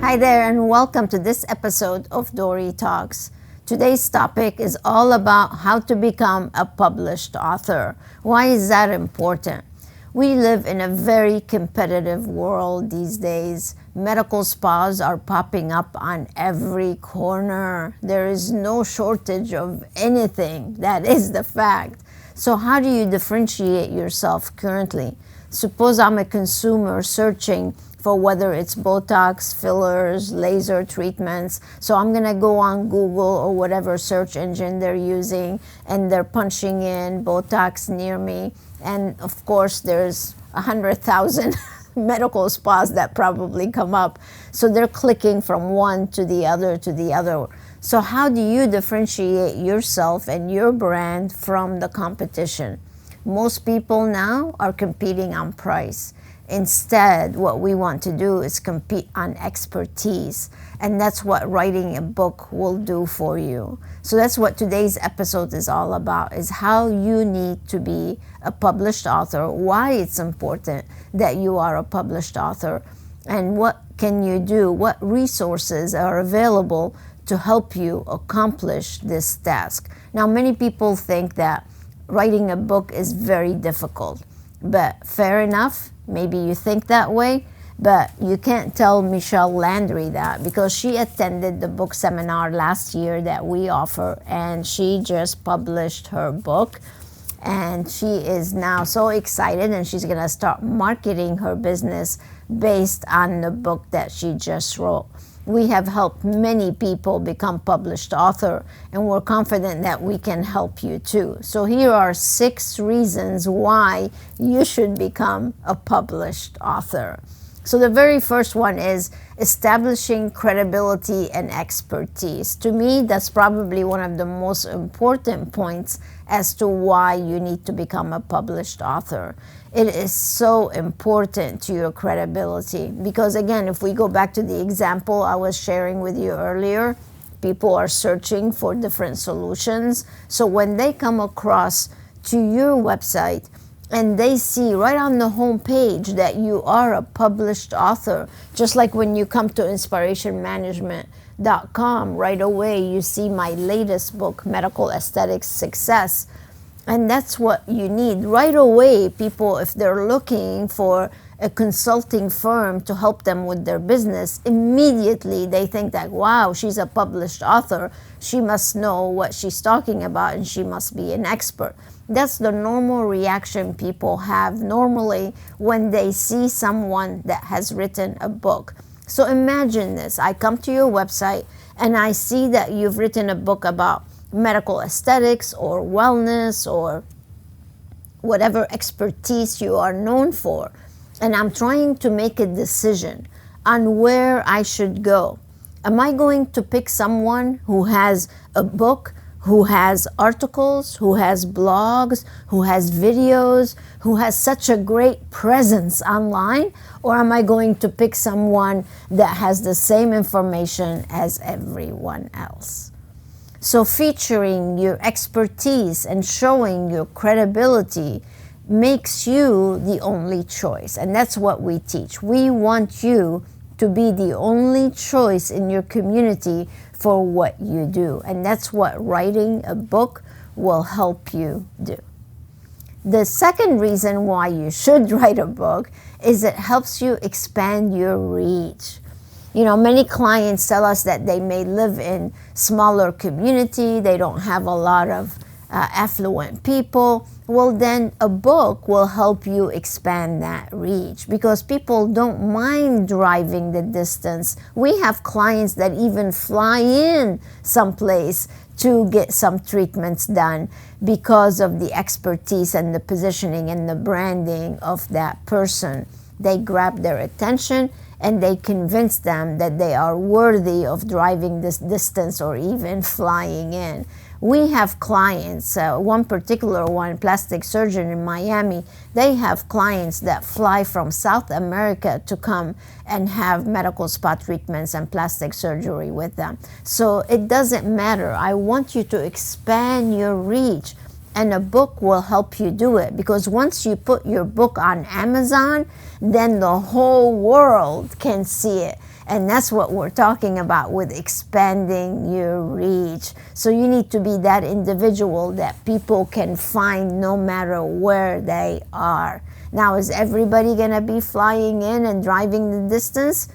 Hi there, and welcome to this episode of Dori Talks. Today's topic is all about how to become a published author. Why is that important? We live in a very competitive world these days. Medical spas are popping up on every corner. There is no shortage of anything. That is the fact. So how do you differentiate yourself currently? Suppose I'm a consumer searching for whether it's Botox, fillers, laser treatments. So I'm going to go on Google or whatever search engine they're using, and they're punching in Botox near me. And of course, there's 100,000 medical spas that probably come up. So they're clicking from one to the other to the other. So how do you differentiate yourself and your brand from the competition? Most people now are competing on price. Instead, what we want to do is compete on expertise, and that's what writing a book will do for you. So that's what today's episode is all about, is how you need to be a published author, why it's important that you are a published author, and what can you do, what resources are available to help you accomplish this task. Now, many people think that writing a book is very difficult, but fair enough. Maybe you think that way, but you can't tell Michelle Landry that, because she attended the book seminar last year that we offer, and she just published her book, and she is now so excited, and she's going to start marketing her business based on the book that she just wrote. We have helped many people become published author, and we're confident that we can help you too. So here are 6 reasons why you should become a published author. So the very first one is establishing credibility and expertise. To me, that's probably one of the most important points as to why you need to become a published author. It is so important to your credibility because, again, if we go back to the example I was sharing with you earlier, people are searching for different solutions. So when they come across to your website and they see right on the home page that you are a published author, just like when you come to InSPAration right away you see my latest book, Medical Aesthetics Success. And that's what you need. Right away, people, if they're looking for a consulting firm to help them with their business, immediately they think that, wow, she's a published author. She must know what she's talking about and she must be an expert. That's the normal reaction people have normally when they see someone that has written a book. So imagine this. I come to your website and I see that you've written a book about medical aesthetics or wellness or whatever expertise you are known for. And I'm trying to make a decision on where I should go. Am I going to pick someone who has a book, who has articles, who has blogs, who has videos, who has such a great presence online? Or am I going to pick someone that has the same information as everyone else? So featuring your expertise and showing your credibility makes you the only choice. And that's what we teach. We want you to be the only choice in your community for what you do. And that's what writing a book will help you do. The second reason why you should write a book is it helps you expand your reach. You know, many clients tell us that they may live in smaller community, they don't have a lot of affluent people. Well, then a book will help you expand that reach because people don't mind driving the distance. We have clients that even fly in someplace to get some treatments done because of the expertise and the positioning and the branding of that person. They grab their attention and they convince them that they are worthy of driving this distance or even flying in. We have clients, one particular one, plastic surgeon in Miami, they have clients that fly from South America to come and have medical spa treatments and plastic surgery with them. So it doesn't matter. I want you to expand your reach, and a book will help you do it, because once you put your book on Amazon, then the whole world can see it. And that's what we're talking about with expanding your reach. So you need to be that individual that people can find no matter where they are. Now, is everybody going to be flying in and driving the distance?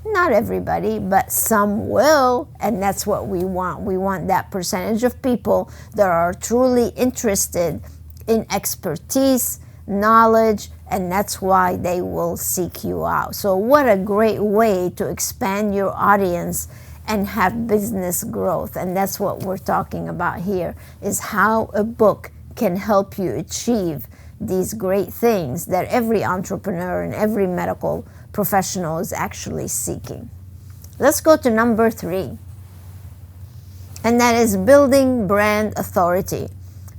Not everybody, but some will, and that's what we want. We want that percentage of people that are truly interested in expertise, knowledge, and that's why they will seek you out. So what a great way to expand your audience and have business growth. And that's what we're talking about here, is how a book can help you achieve these great things that every entrepreneur and every medical professional is actually seeking. Let's go to number 3. And that is building brand authority.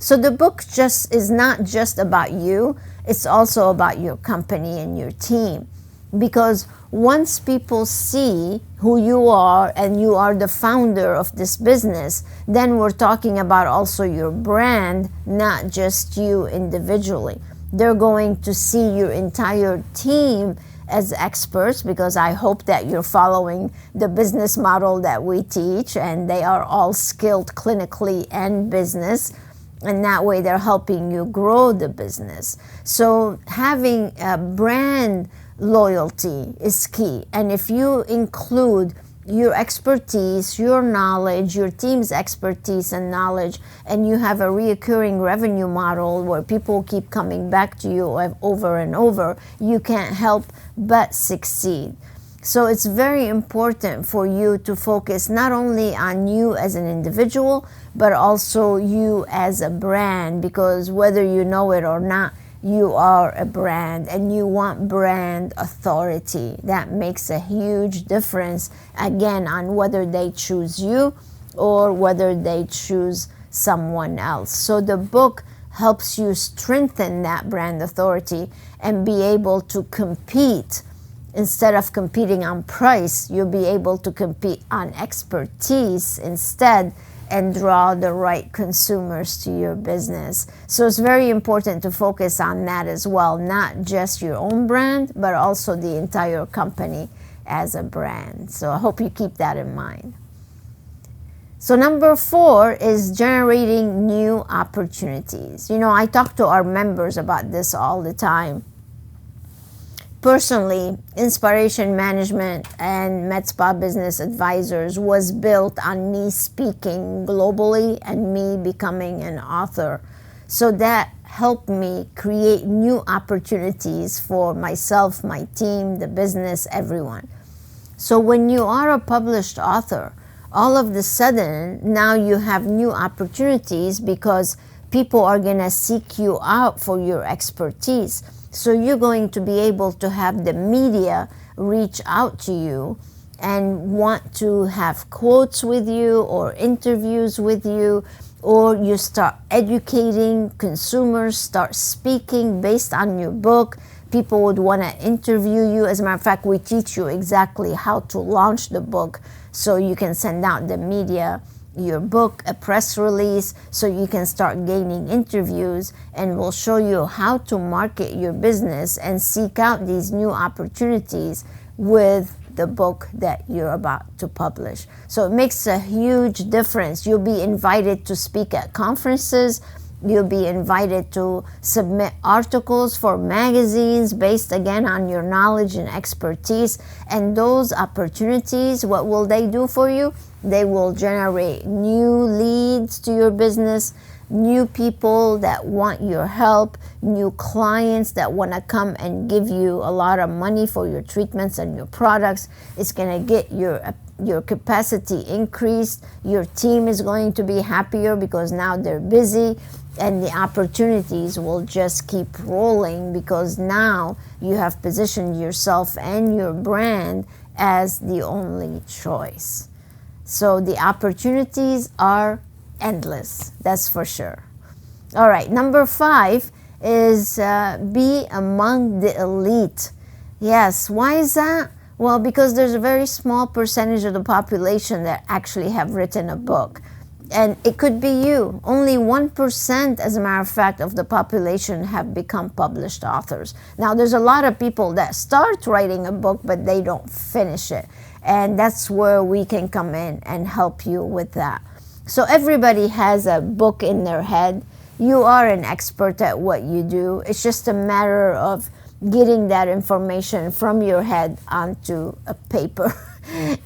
So the book is not just about you, it's also about your company and your team. Because once people see who you are and you are the founder of this business, then we're talking about also your brand, not just you individually. They're going to see your entire team as experts, because I hope that you're following the business model that we teach and they are all skilled clinically and business. And that way they're helping you grow the business. So having a brand loyalty is key. And if you include your expertise, your knowledge, your team's expertise and knowledge, and you have a reoccurring revenue model where people keep coming back to you over and over, you can't help but succeed. So it's very important for you to focus not only on you as an individual, but also you as a brand, because whether you know it or not, you are a brand and you want brand authority. That makes a huge difference, again, on whether they choose you or whether they choose someone else. So the book helps you strengthen that brand authority and be able to compete. Instead of competing on price, you'll be able to compete on expertise instead and draw the right consumers to your business. So it's very important to focus on that as well, not just your own brand, but also the entire company as a brand. So I hope you keep that in mind. So number 4 is generating new opportunities. You know, I talk to our members about this all the time. Personally, InSPAration Management and MediSpa Business Advisors was built on me speaking globally and me becoming an author. So that helped me create new opportunities for myself, my team, the business, everyone. So when you are a published author, all of a sudden, now you have new opportunities because people are going to seek you out for your expertise. So you're going to be able to have the media reach out to you and want to have quotes with you or interviews with you, or you start educating consumers, start speaking based on your book. People would want to interview you. As a matter of fact, we teach you exactly how to launch the book so you can send out the media your book, a press release, so you can start gaining interviews, and we'll show you how to market your business and seek out these new opportunities with the book that you're about to publish. So it makes a huge difference. You'll be invited to speak at conferences. You'll be invited to submit articles for magazines based, again, on your knowledge and expertise. And those opportunities, what will they do for you? They will generate new leads to your business, new people that want your help, new clients that want to come and give you a lot of money for your treatments and your products. It's going to get your capacity increased. Your team is going to be happier because now they're busy, and the opportunities will just keep rolling because now you have positioned yourself and your brand as the only choice. So the opportunities are endless, that's for sure. All right, number 5 is be among the elite. Yes, why is that? Well, because there's a very small percentage of the population that actually have written a book. And it could be you. Only 1%, as a matter of fact, of the population have become published authors. Now, there's a lot of people that start writing a book, but they don't finish it. And that's where we can come in and help you with that. So everybody has a book in their head. You are an expert at what you do. It's just a matter of getting that information from your head onto a paper.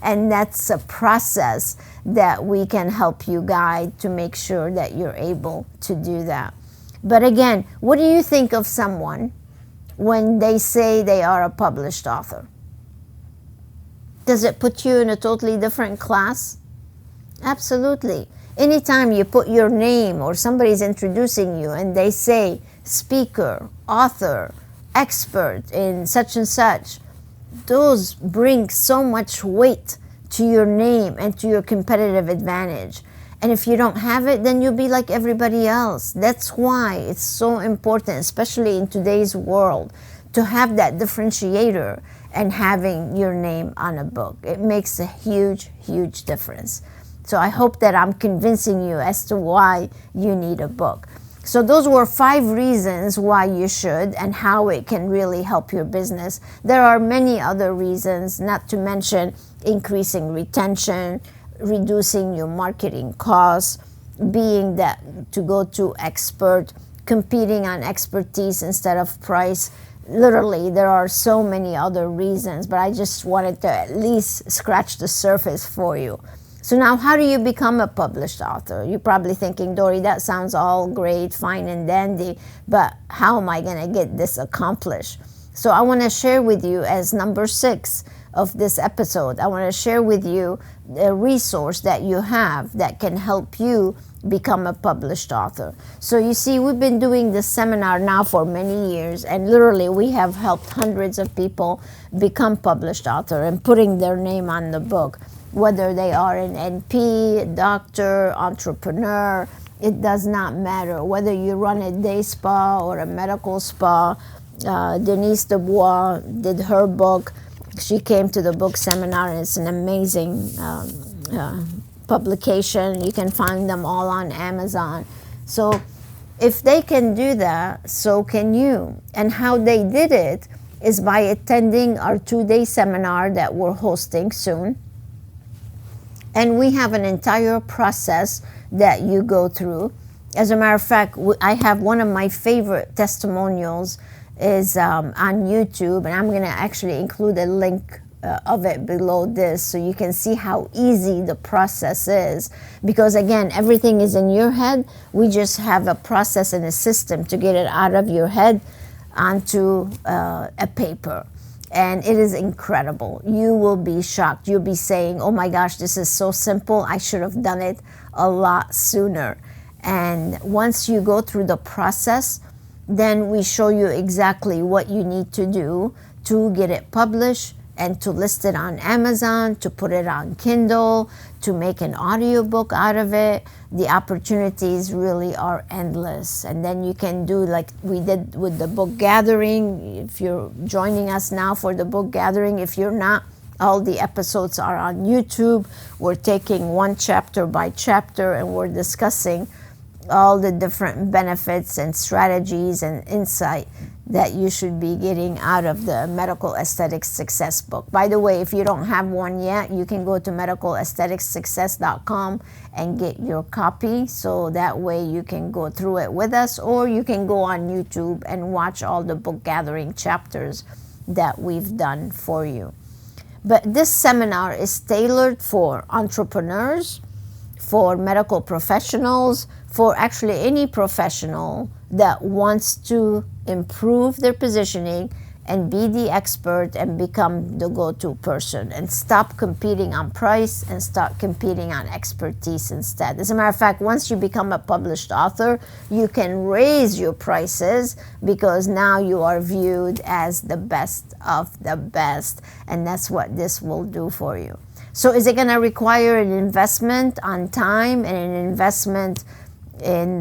And that's a process that we can help you guide to make sure that you're able to do that. But again, what do you think of someone when they say they are a published author? Does it put you in a totally different class? Absolutely. Anytime you put your name or somebody's introducing you and they say speaker, author, expert in such and such, those bring so much weight to your name and to your competitive advantage. And if you don't have it, then you'll be like everybody else. That's why it's so important, especially in today's world, to have that differentiator and having your name on a book. It makes a huge, huge difference. So I hope that I'm convincing you as to why you need a book. So those were 5 reasons why you should and how it can really help your business. There are many other reasons, not to mention increasing retention, reducing your marketing costs, being that to go to expert, competing on expertise instead of price. Literally, there are so many other reasons, but I just wanted to at least scratch the surface for you. So now, how do you become a published author? You're probably thinking, Dori, that sounds all great, fine and dandy, but how am I going to get this accomplished? So I want to share with you as number 6 of this episode, I want to share with you a resource that you have that can help you become a published author. So you see, we've been doing this seminar now for many years, and literally we have helped hundreds of people become published author and putting their name on the book. Whether they are an NP, doctor, entrepreneur, it does not matter. Whether you run a day spa or a medical spa, Denise Dubois did her book. She came to the book seminar, and it's an amazing publication. You can find them all on Amazon. So if they can do that, so can you. And how they did it is by attending our 2-day seminar that we're hosting soon. And we have an entire process that you go through. As a matter of fact, I have one of my favorite testimonials is on YouTube, and I'm going to actually include a link of it below this so you can see how easy the process is. Because again, everything is in your head. We just have a process and a system to get it out of your head onto a paper. And it is incredible. You will be shocked. You'll be saying, oh my gosh, this is so simple. I should have done it a lot sooner. And once you go through the process, then we show you exactly what you need to do to get it published and to list it on Amazon, to put it on Kindle, to make an audiobook out of it. The opportunities really are endless. And then you can do like we did with the book gathering. If you're joining us now for the book gathering, if you're not, all the episodes are on YouTube. We're taking one chapter by chapter and we're discussing all the different benefits and strategies and insight that you should be getting out of the Medical Aesthetics Success book. By the way, if you don't have one yet, you can go to medicalaestheticssuccess.com and get your copy, so that way you can go through it with us, or you can go on YouTube and watch all the book gathering chapters that we've done for you. But this seminar is tailored for entrepreneurs, for medical professionals, for actually any professional that wants to improve their positioning and be the expert and become the go-to person and stop competing on price and start competing on expertise instead. As a matter of fact, once you become a published author, you can raise your prices because now you are viewed as the best of the best, and that's what this will do for you. So is it going to require an investment on time and an investment in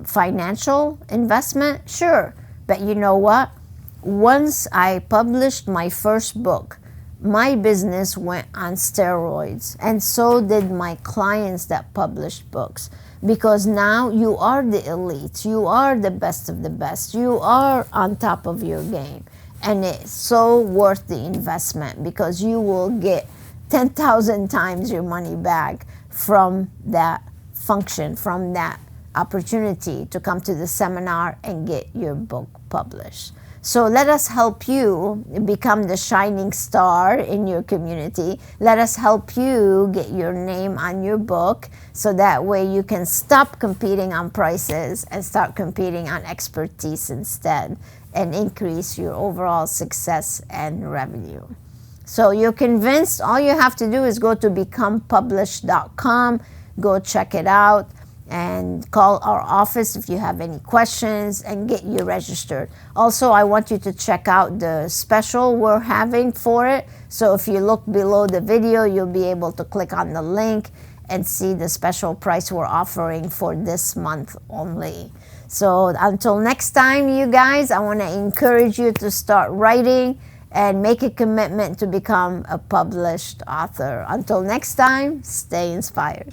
financial investment? Sure. But you know what? Once I published my first book, my business went on steroids, and so did my clients that published books, because now you are the elite, you are the best of the best, you are on top of your game, and it's so worth the investment because you will get 10,000 times your money back from that function, from that opportunity to come to the seminar and get your book published. So let us help you become the shining star in your community. Let us help you get your name on your book, so that way you can stop competing on prices and start competing on expertise instead, and increase your overall success and revenue. So you're convinced? All you have to do is go to becomepublished.com, go check it out, and call our office if you have any questions, and get you registered. Also, I want you to check out the special we're having for it. So if you look below the video, you'll be able to click on the link and see the special price we're offering for this month only. So until next time, you guys, I want to encourage you to start writing and make a commitment to become a published author. Until next time, stay inspired.